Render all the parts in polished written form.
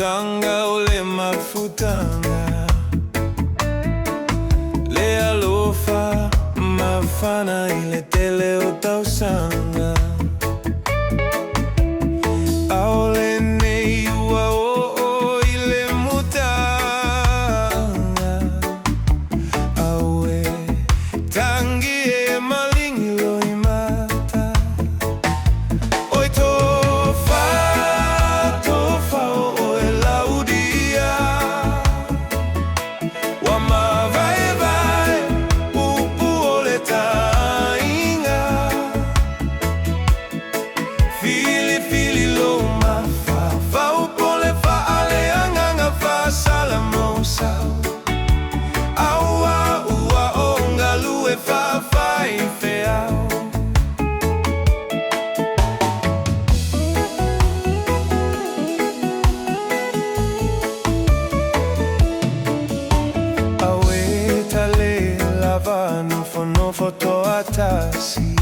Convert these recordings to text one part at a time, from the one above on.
Tanga ole mafutanga le alofa mafana ile tele utausanga aole nei uao ile mutanga awe tangie malingilo imata oi tofa oe laudia wa mavae vai upu ole tainga fili lo mafa fa upole fa ale anganga fa salamosa aua ua ongalue fa fa ifeao nofo toa tasi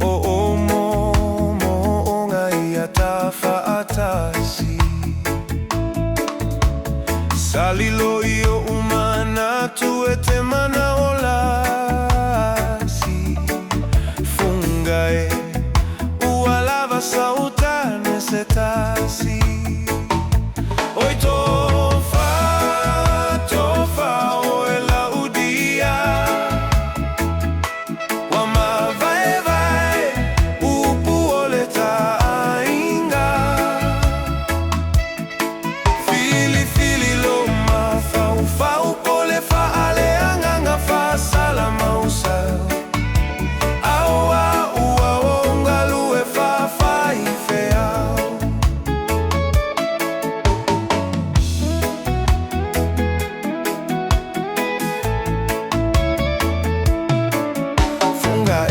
o mo ngai atafa atasi salilo io umana tuete mana olasi fungae ualava sautane setasi oi tofa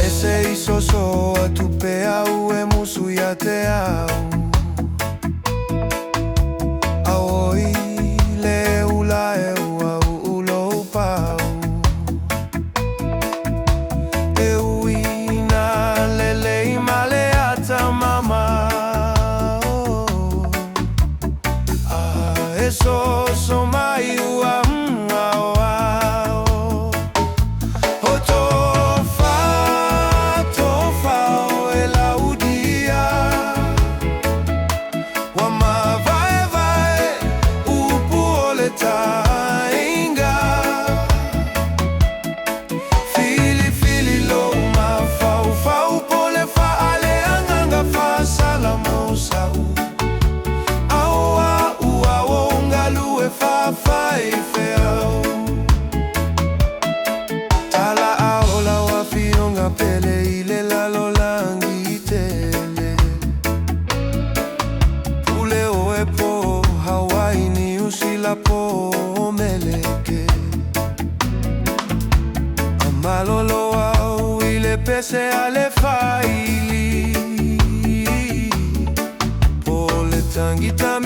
ese isoso atupea ue musu ya te au aoi le ula e ua ulo pau e uina lele imale ata mama eso so mai ua Tala Ou Aao fionga pele ile lalo langi tele Pule oe po Hawaii ni usila po meleke Amalolo au ile pese ale faili Pole tangita